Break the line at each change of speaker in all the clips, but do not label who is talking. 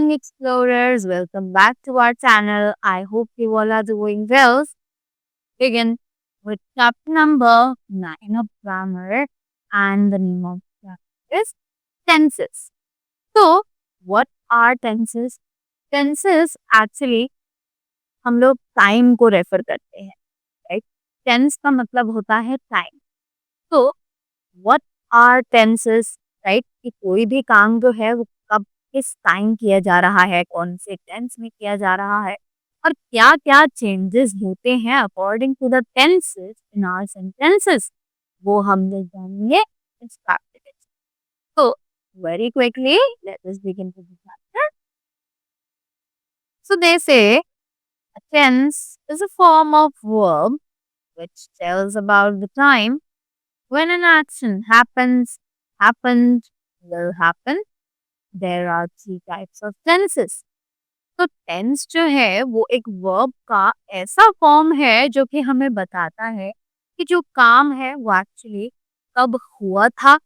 morning, explorers. Welcome back to our channel. I hope you all are doing well. Begin with chapter number 9 of grammar, and the name of chapter is tenses. So, what are tenses? Tenses actually हम लोग time को refer करते हैं, right? Tense का मतलब होता है time. तो व्हाट आर टेंसेस, राइट? कि कोई भी काम जो है वो कब किस टाइम किया जा रहा है, कौन से टेंस में किया जा रहा है, और क्या क्या चेंजेस होते हैं according to the tenses in our sentences, वो हम लोग जानेंगे इस टॉपिक में. तो very quickly let us begin with the chapter. So they say a tense is a form of verb which tells about the time when an action happens, happened, will happen. There are three types of tenses. तो tense जो है वो एक verb का ऐसा form है जो कि हमें बताता है कि जो काम है वो एक्चुअली कब हुआ था,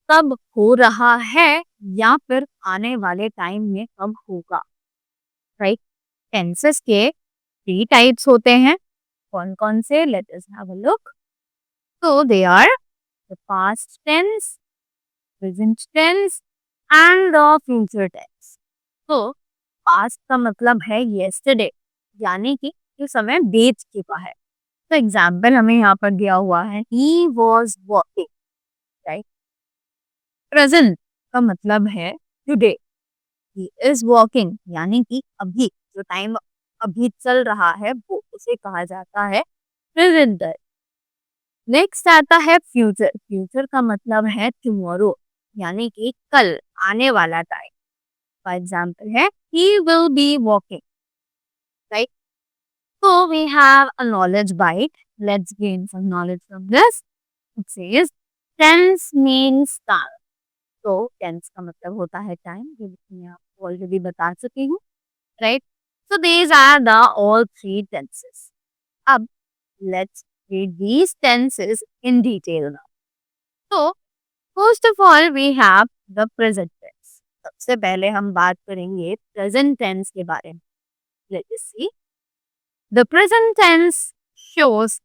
कब हो रहा है, या फिर आने वाले टाइम में कब होगा, राइट? टेंसेस के थ्री टाइप्स होते हैं. कौन कौन से? Late us have a look. So they are the past tense, present tense and the future tense. तो past का मतलब है yesterday, यानी कि जो समय बीत चुका है. तो एग्जाम्पल हमें यहाँ पर दिया हुआ है he was walking, right? Present का मतलब है today, he is walking, यानी कि अभी जो टाइम अभी चल रहा है वो उसे कहा जाता है प्रेजेंट. नेक्स्ट आता है फ्यूचर. फ्यूचर का मतलब है टुमारो, यानी कि कल, आने वाला टाइम. फॉर एग्जाम्पल है he will be walking, right? So we have a knowledge bite. Let's gain some knowledge from this. It says tense means time. तो tense का मतलब होता है टाइम, जो मैं आपको ऑलरेडी बता चुकी हूँ, right? So these are the all three tenses. अब let's read these tenses in detail now. So first of all we have the present tense. सबसे पहले हम बात करेंगे प्रेजेंट टेंस के बारे में. Let us see. The present tense shows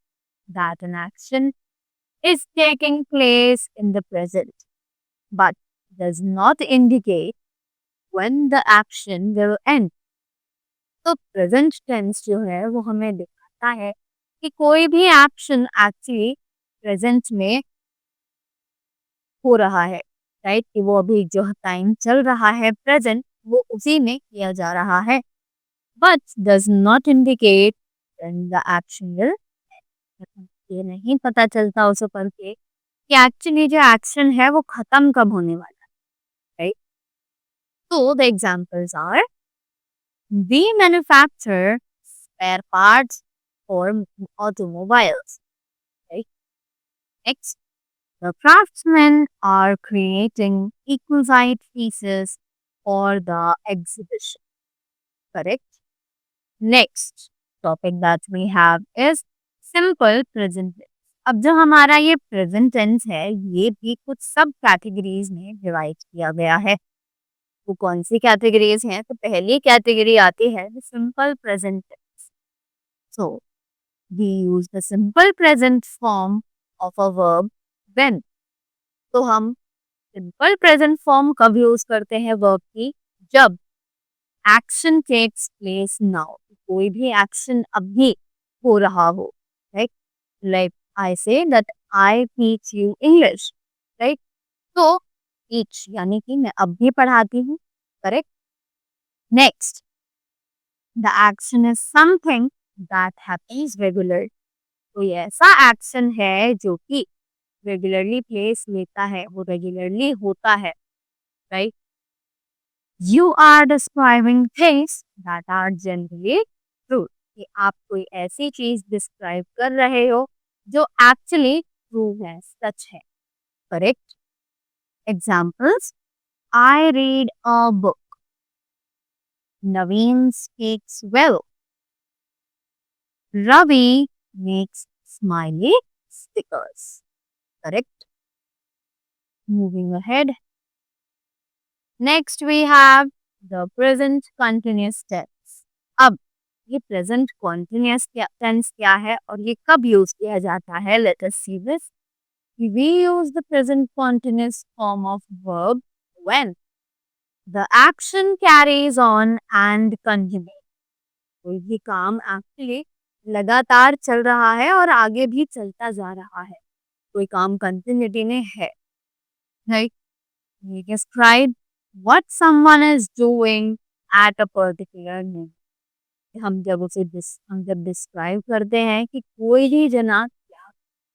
that an action is taking place in the present but does not indicate when the action will end. तो present tense जो है वो हमें दिखाता है कि कोई भी एक्शन एक्चुअली प्रेजेंट में हो रहा है, राइट? कि वो अभी जो टाइम चल रहा है प्रेजेंट, वो उसी में किया जा रहा है, but does not indicate when the action will. ये नहीं पता चलता उसे पढ़ के कि एक्चुअली जो एक्शन है वो खत्म कब होने वाला है, राइट? तो the examples are we manufacture spare parts for automobiles, right? Next, the craftsmen are creating exquisite pieces for the exhibition. Correct? Next topic that we have is simple present tense. अब जो हमारा ये present tense है ये भी कुछ सब categories में डिवाइड किया गया है. वो कौन सी कैटेगरीज हैं? तो पहली कैटेगरी आती है simple present tense. So we use the simple present form of a verb when. तो हम सिंपल प्रेजेंट फॉर्म कब यूज करते हैं वर्ब की? जब एक्शन टेक्स प्लेस नाउ, कोई भी एक्शन अभी हो रहा हो, right? Like I say that I teach you English, right? तो टीच यानी कि मैं अभी पढ़ाती हूँ, correct? Next, the action is something that happens regular. कोई ऐसा एक्शन है जो कि रेगुलरली प्लेस लेता है, वो रेगुलरली होता है, right? You are describing things that are generally true. कि आप कोई ऐसी चीज डिस्क्राइब कर रहे हो जो एक्चुअली ट्रू है, सच है, correct? Examples, I read a book, Naveen speaks well, Ravi makes smiley stickers. Correct? Moving ahead. Next, we have the present continuous tense. अब ये प्रेजेंट कंटिन्यूअस टेंस क्या है और ये कब यूज किया जाता है? Late us see this. We use the present continuous form of verb when the action carries on and continues. कोई भी काम एक्चुअली लगातार चल रहा है और आगे भी चलता जा रहा है, कोई काम कंटिन्यूटी में है, right? We describe what someone is doing at a particular moment. हम जब डिस्क्राइब करते हैं कि कोई भी जना क्या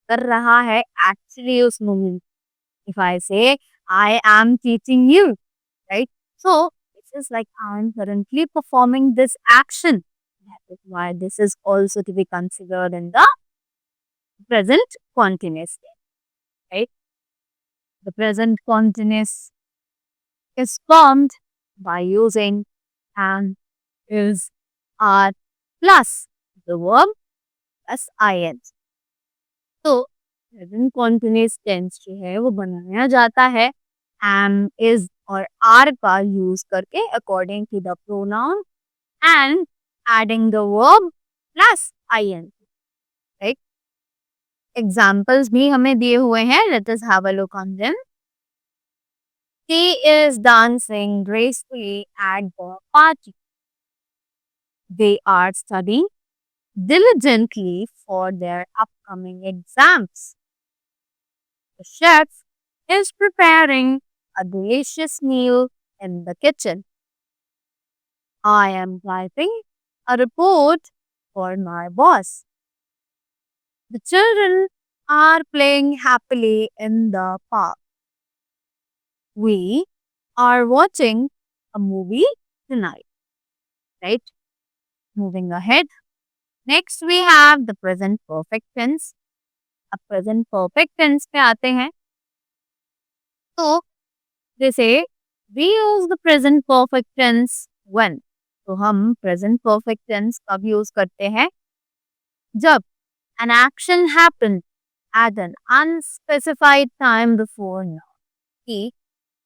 कर रहा है एक्चुअली उस मोमेंट। इफ आई से I am teaching you, right? So this is like I am currently performing this action. That is why this is also to be considered in the present continuous tense, right? The present continuous is formed by using and, is, are plus the verb plus ing. तो present continuous tense जो है वो बनाया जाता है am, is और are का use करके according to the pronoun and adding the verb plus ing, right? Examples भी हमें दिए हुए हैं, let us have a look on them. She is dancing gracefully at the party. They are studying diligently for their upcoming exams. The chef is preparing a delicious meal in the kitchen. I am typing a report for my boss. The children are playing happily in the park. We are watching a movie tonight, right? Moving ahead. Next we have the present perfect tense. अब present perfect tense पे आते हैं। तो जैसे we use the present perfect tense when, तो हम present perfect tense कब use करते हैं? जब an action happened at an unspecified time before now, कि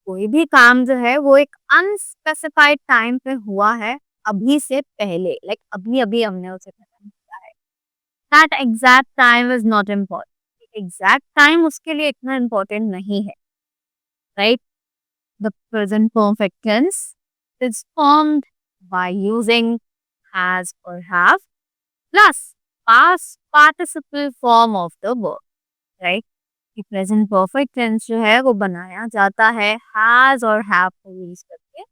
कोई भी काम जो है वो एक अनस्पेसिफाइड टाइम पे हुआ है अभी से पहले, लाइक अभी अभी हमने उसे खत्म किया है। That exact time is not important, exact time उसके लिए इतना इम्पोर्टेंट नहीं है, right? The present perfect tense is formed by using has और have plus past participle form of the verb, right? कि प्रेजेंट परफेक्ट टेंस जो है वो बनाया जाता है हैज और हैव को यूज करके,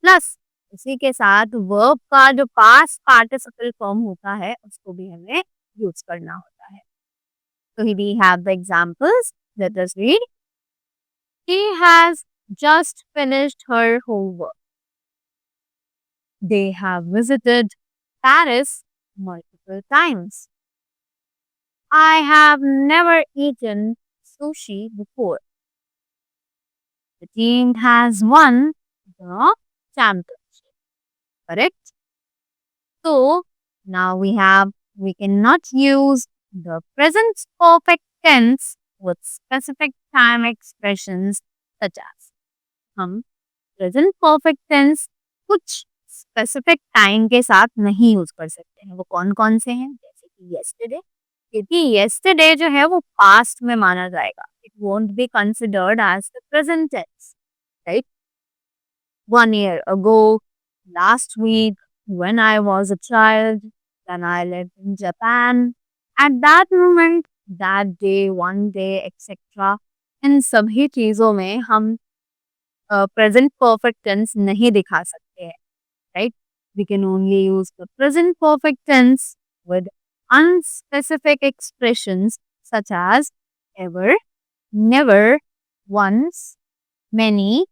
प्लस उसी के साथ वर्ब का जो पास्ट पार्टिसिपल फॉर्म होता है उसको भी हमें यूज करना होता है। तो we have the examples. Let us read. She has just finished her homework. They have visited Paris multiple times. I have never eaten sushi before. The team has won the championship. Correct? So now we cannot use the present perfect tense with specific time expressions such as, हम present perfect tense कुछ specific time के साथ नहीं use कर सकते हैं। वो कौन कौन से हैं? जैसे कि yesterday, क्योंकि yesterday जो है वो past में माना जाएगा, it won't be considered as the present tense, right? 1 year ago, last week, when I was a child, then I lived in Japan. At that moment, that day, one day, etc. इन सभी चीजों में हम present perfect tense नहीं दिखा सकते हैं, right? We can only use the present perfect tense with unspecific expressions such as ever, never, once, many,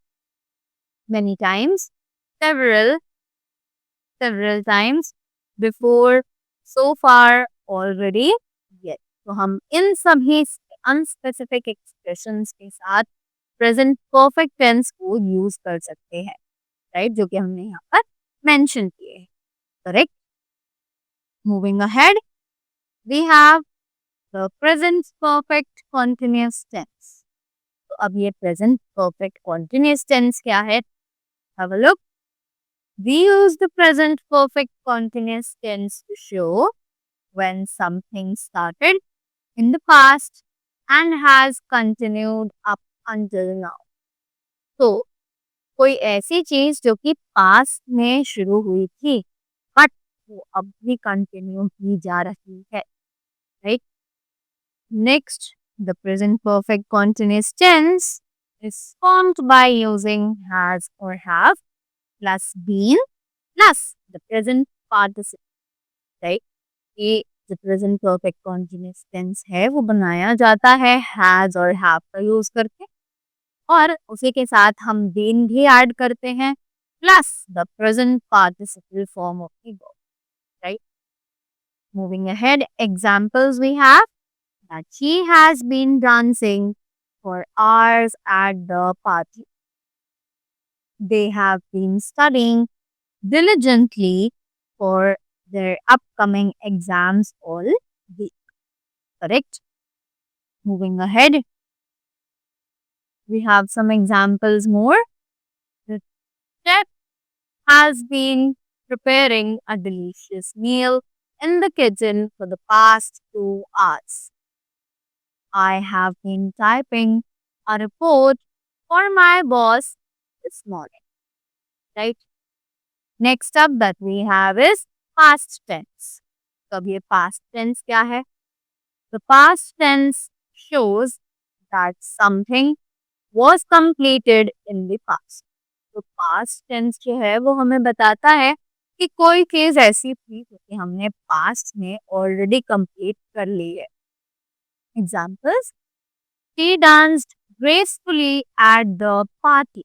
many times, several, several times, before, so far, already, yet. तो हम इन सभी unspecific expressions के साथ present perfect tense को use कर सकते हैं, right? जो कि हमने यहाँ पर मेंशन किए हैं, correct? Moving ahead, we have the present perfect continuous tense. तो अब ये प्रेजेंट परफेक्ट कॉन्टिन्यूअस टेंस क्या है? Have a look. We use the present perfect continuous tense to show when something started in the past and has continued up until now. तो कोई ऐसी चीज जो कि पास्ट में शुरू हुई थी बट वो अब भी कंटिन्यू की जा रही है, right? Next, the present perfect continuous tense is formed by using has or have plus been plus the present participle, right? ये जो प्रेजेंट परफेक्ट कॉन्टिन्यूअस टेंस है वो बनाया जाता है हैज और हैव का यूज करके, और उसी के साथ हम बीन भी ऐड करते हैं plus the present participle form of the verb, right? Moving ahead, examples we have that she has been dancing for hours at the party. They have been studying diligently for their upcoming exams all week. Correct? Moving ahead, we have some examples more. The chef has been preparing a delicious meal in the kitchen for the past 2 hours. I have been typing a report for my boss this morning. Right? Next up that we have is past tense. तो अब ये past tense क्या है? The past tense shows that something was completed in the past. तो past tense जो है वो हमें बताता है कि कोई चीज ऐसी थी जो कि हमने past में already complete कर ली है. Examples: She danced gracefully at the party.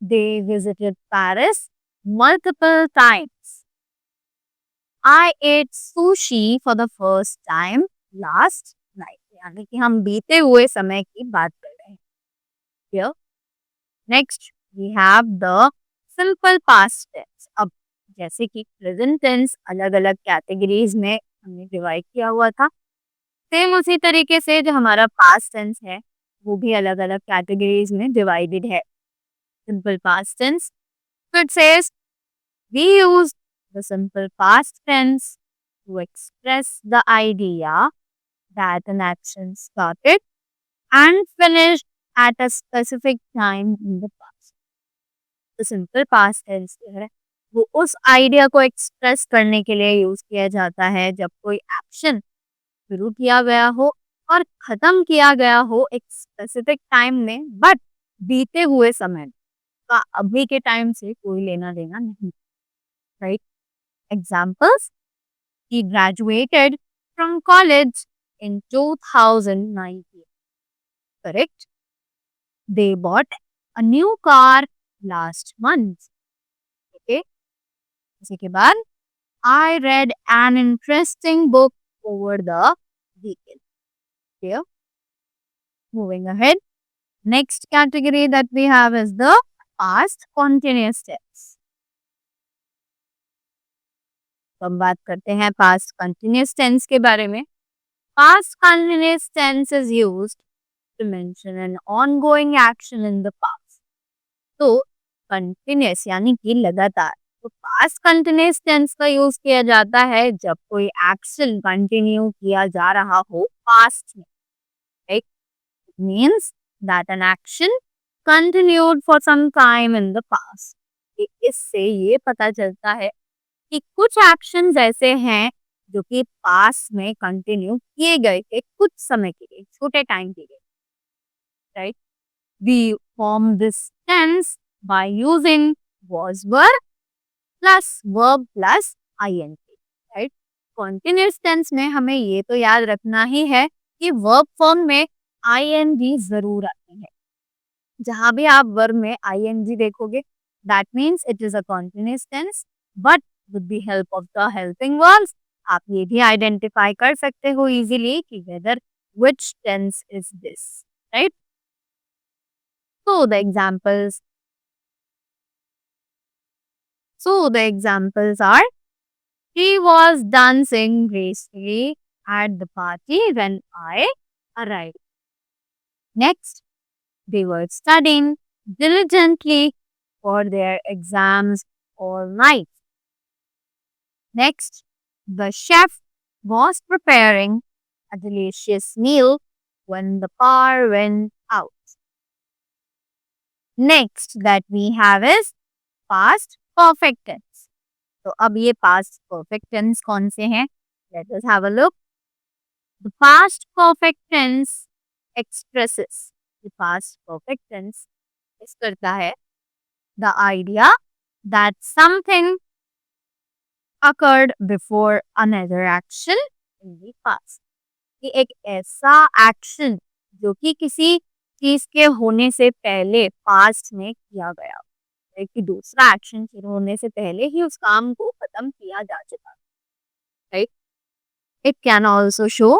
They visited Paris multiple times. I ate sushi for the first time last night. यानी कि हम बीते हुए समय की बात कर रहे हैं. Here, next we have the simple past tense. अब जैसे कि प्रेजेंट टेंस अलग अलग कैटेगरीज में हमने डिवाइड किया हुआ था, सेम उसी तरीके से जो हमारा पास्ट टेंस है वो भी अलग अलग कैटेगरीज में डिवाइडेड है. Simple past tense, so it says we use the simple past tense to express the idea that an action started and finished at a specific time in the past. तो simple past tense जो है वो उस idea को express करने के लिए use किया जाता है जब कोई एक्शन शुरू किया गया हो और खत्म किया गया हो एक स्पेसिफिक टाइम में, बट बीते हुए समय का अभी के टाइम से कोई लेना देना नहीं, right? Examples: He graduated from college in 2019. Correct? They bought a new car last month. Okay? इसी के बाद I read an interesting book over the weekend. Here, moving ahead. Next category that we have is the past continuous tense. तो हम बात करते हैं past continuous tense के बारे में. Past continuous tense is used to mention an ongoing action in the past. तो continuous यानी कि लगातार, तो past continuous tense का यूज किया जाता है जब कोई एक्शन कंटिन्यू किया जा रहा हो past में. Right? It means that an action continued for some time in the past. इससे ये पता चलता है कि कुछ एक्शंस ऐसे हैं जो कि पास में कंटिन्यू किए गए थे कुछ समय के लिए, छोटे टाइम के लिए, right? We form this tense by using was were plus verb plus ing, right? Continuous tense में हमें ये तो याद रखना ही है कि वर्ब फॉर्म में ing जरूर आती है. जहां भी आप वर्ब में ing देखोगे that means it is a continuous tense, but with the help of the helping verbs आप ये भी आइडेंटिफाई कर सकते हो इजीली कि whether which tense is this, right? So the examples are she was dancing gracefully at the party when I arrived. Next, they were studying diligently for their exams all night. Next, the chef was preparing a delicious meal when the power went out. Next that we have is past perfect tense. तो अब ये past perfect tense कौन से हैं? Let us have a look. The past perfect tense expresses. The past perfect tense इस करता है the idea that something occurred before another action in the past. कि एक ऐसा एक्शन जो कि किसी चीज के होने से पहले पास्ट में किया गया है कि दूसरा एक्शन शुरू होने से पहले ही उस काम को खत्म किया जा चुका, right. It can also show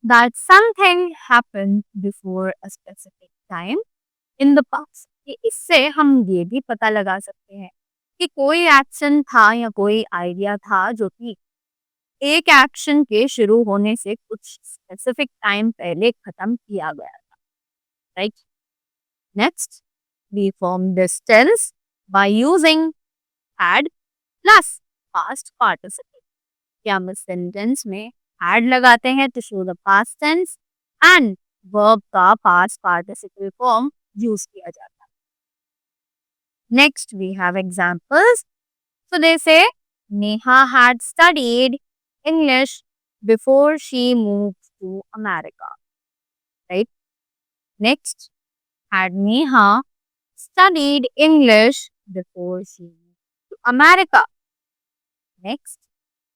that something happened before a specific time in the past. कि इससे हम ये भी पता लगा सकते हैं कि कोई एक्शन था या कोई आइडिया था जो कि एक एक्शन के शुरू होने से कुछ स्पेसिफिक टाइम पहले खत्म किया गया था, right. Next, we form this tense by using had plus past participle. कि हम इस सेंटेंस में had लगाते हैं to show the past tense and verb का पास्ट पार्टिसिपल फॉर्म यूज किया जाता है. Next we have examples. So they say Neha had studied English before she moved to America. Right? Next, had Neha studied English before she moved to America. Next,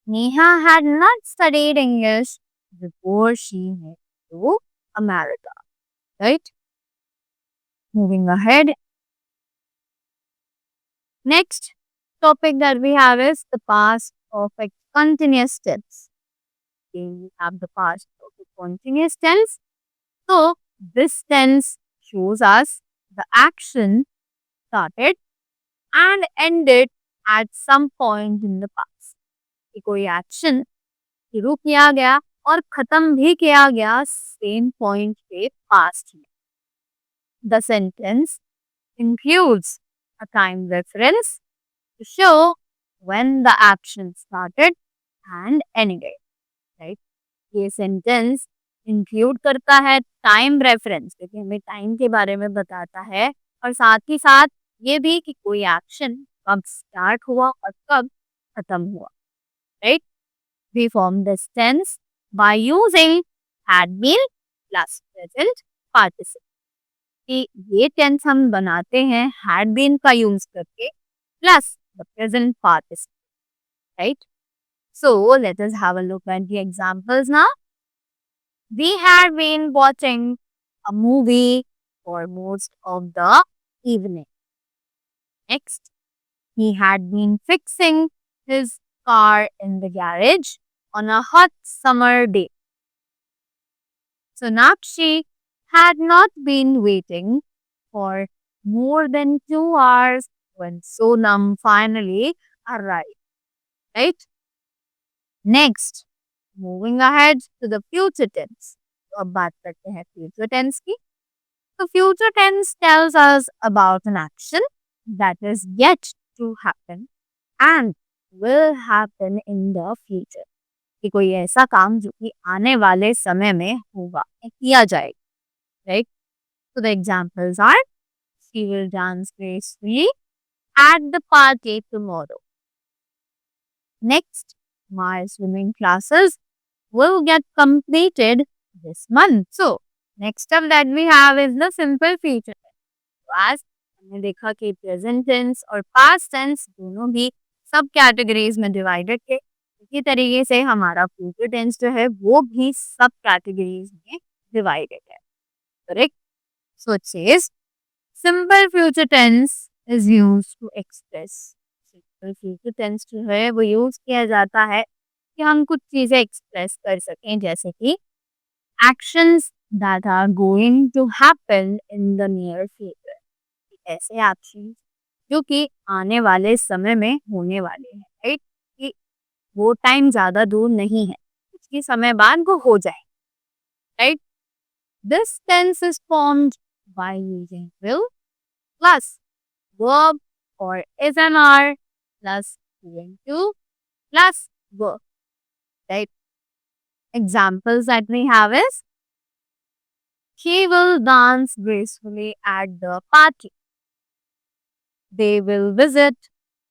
Neha had not studied English before she moved to America. Right? Moving ahead. Next topic that we have is the past perfect continuous tense. Okay, we have the past perfect continuous tense. So this tense shows us the action started and ended at some point in the past. कि कोई action शुरू किया गया और खत्म भी किया गया सेम पॉइंट पे पास्ट में. The sentence includes a time reference to show when the action started and ended, right. ये सेंटेंस इंक्लूड करता है टाइम रेफरेंस क्योंकि हमें टाइम के बारे में बताता है और साथ ही साथ ये भी कि कोई एक्शन कब स्टार्ट हुआ और कब खत्म हुआ, right. We form this tense by using had been plus present participle. कि ये टेंस हम बनाते हैं हैड बीन का यूज करके plus the present participle, right? So let us have a look at the examples now. We had been watching a movie for most of the evening. Next, he had been fixing his car in the garage on a hot summer day. Sonakshi had not been waiting for more than 2 hours when Sonam finally arrived, right? Next, moving ahead to the future tense. तो अब बात करते हैं future tense की. So future tense tells us about an action that is yet to happen and will happen in the future. कि कोई ऐसा काम जो कि आने वाले समय में होगा किया जाएगा, right? So the examples are she will dance gracefully at the party tomorrow. Next, my swimming classes will get completed this month. So, next up that we have is the simple future tense. तो आज हमने देखा कि present tense और past tense दोनों भी सब categories में डिवाइडेड थे. इसी तरीके से हमारा future tense जो है वो भी सब कैटेगरीज में डिवाइडेड है, correct. So it says simple future tense is used to express. Simple future tense जो है वो यूज किया जाता है कि हम कुछ चीजें एक्सप्रेस कर सकें जैसे कि actions that are going to happen in the near future. ऐसे एक्शन जो कि आने वाले समय में होने वाले हैं, राइट. कि वो टाइम ज्यादा दूर नहीं है, कुछ ही समय बाद वो हो जाए, right. This tense is formed by using will plus verb or is an are plus going to plus go. Right? Examples that we have is he will dance gracefully at the party. They will visit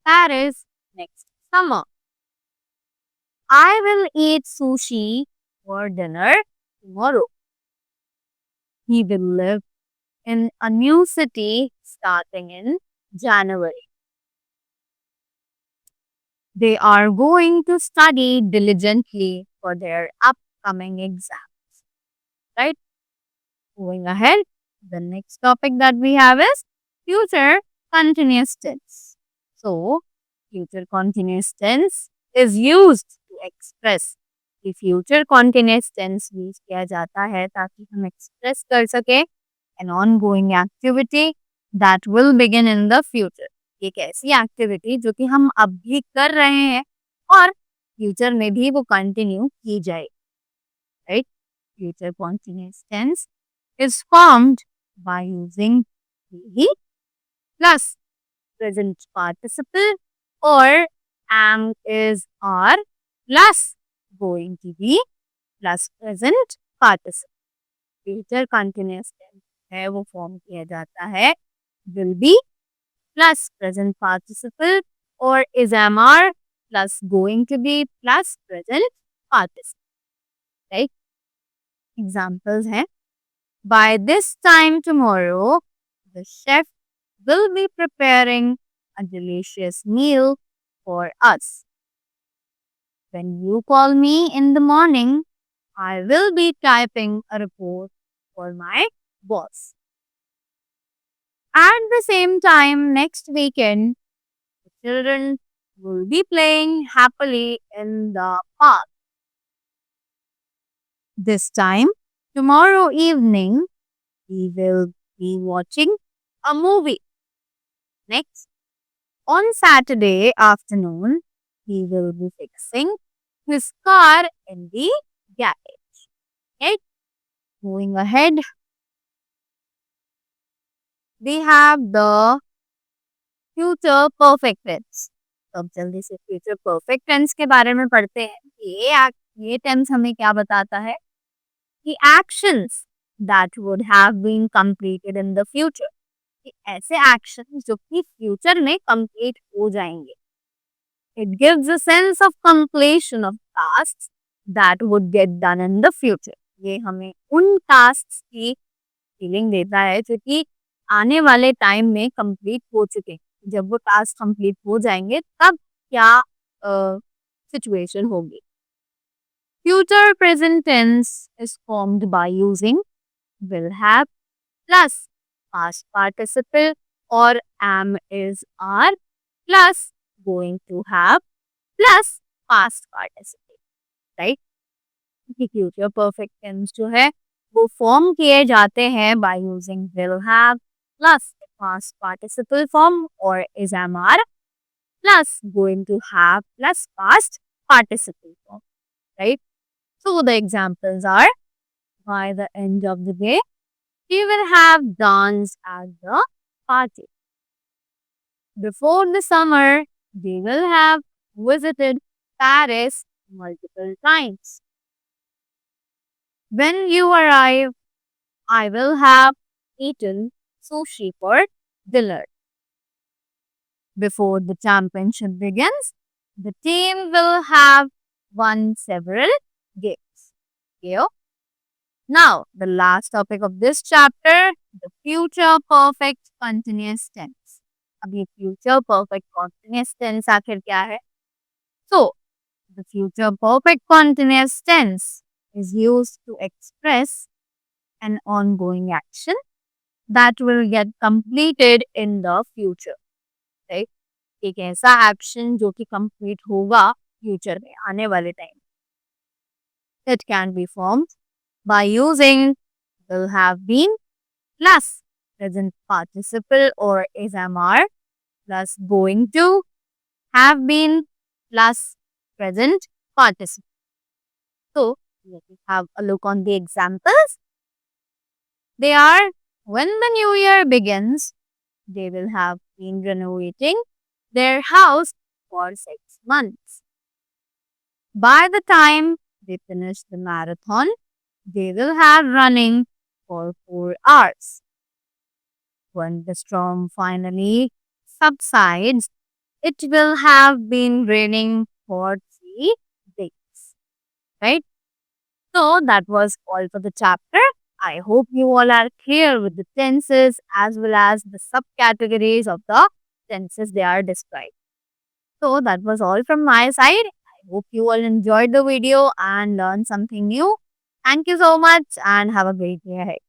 Paris next summer. I will eat sushi for dinner tomorrow. He will live in a new city starting in January. They are going to study diligently for their upcoming exams. Right? Moving ahead, the next topic that we have is future continuous tense. So, future continuous tense is used to express कि future continuous tense use किया जाता है ताकि हम express कर सके an ongoing activity that will begin in the future. एक ऐसी एक्टिविटी जो कि हम अभी कर रहे हैं और फ्यूचर में भी वो कंटिन्यू की जाए. Right? Future continuous tense is formed by using the plus present participle or am is are plus going to be plus present participle. Future continuous tense है वो फॉर्म किया जाता है will be plus present participle or is am are plus going to be plus present participle. Right? Examples हैं by this time tomorrow the chef will be preparing a delicious meal for us. When you call me in the morning, I will be typing a report for my boss. At the same time, next weekend, the children will be playing happily in the park. This time, tomorrow evening, we will be watching a movie. Next, on Saturday afternoon, he will be fixing his car in the garage. Okay? Moving ahead, we have the future perfect tense. तो अब जल्दी से future perfect tense के बारे में पढ़ते हैं. ये टेंस हमें क्या बताता है कि actions that would have been completed in the future. ऐसे एक्शन जो कि फ्यूचर में कंप्लीट हो जाएंगे. It gives a sense of completion of tasks that would get done in the future. ये हमें उन टास्क्स की फीलिंग देता है जो कि आने वाले टाइम में कंप्लीट हो चुके हैं. जब वो टास्क कंप्लीट हो जाएंगे तब क्या सिचुएशन होगी. Future present tense is formed by using will have plus past participle or am is are plus going to have plus past participle. Right? Future perfect tense जो है वो फॉर्म किए जाते हैं by using will have plus past participle form or is am are plus going to have plus past participle form. Right? So the examples are by the end of the day he will have danced at the party. Before the summer, they will have visited Paris multiple times. When you arrive, I will have eaten sushi for dinner. Before the championship begins, the team will have won several games. Okay? Now, the last topic of this chapter, the future perfect continuous tense. अब ये future perfect continuous tense आखिर क्या है? So, the future perfect continuous tense is used to express an ongoing action that will get completed in the future. Right? एक ऐसा action जो कि complete होगा future में आने वाले time. It can be formed by using will have been plus present participle or is am are plus going to have been plus present participle. So, let us have a look on the examples. They are when the new year begins, they will have been renovating their house for 6 months. By the time they finish the marathon, they will have running for 4 hours. When the storm finally subsides, it will have been raining for 3 days. Right? So that was all for the chapter. I hope you all are clear with the tenses as well as the subcategories of the tenses they are described. So that was all from my side. I hope you all enjoyed the video and learned something new. Thank you so much and have a great day ahead.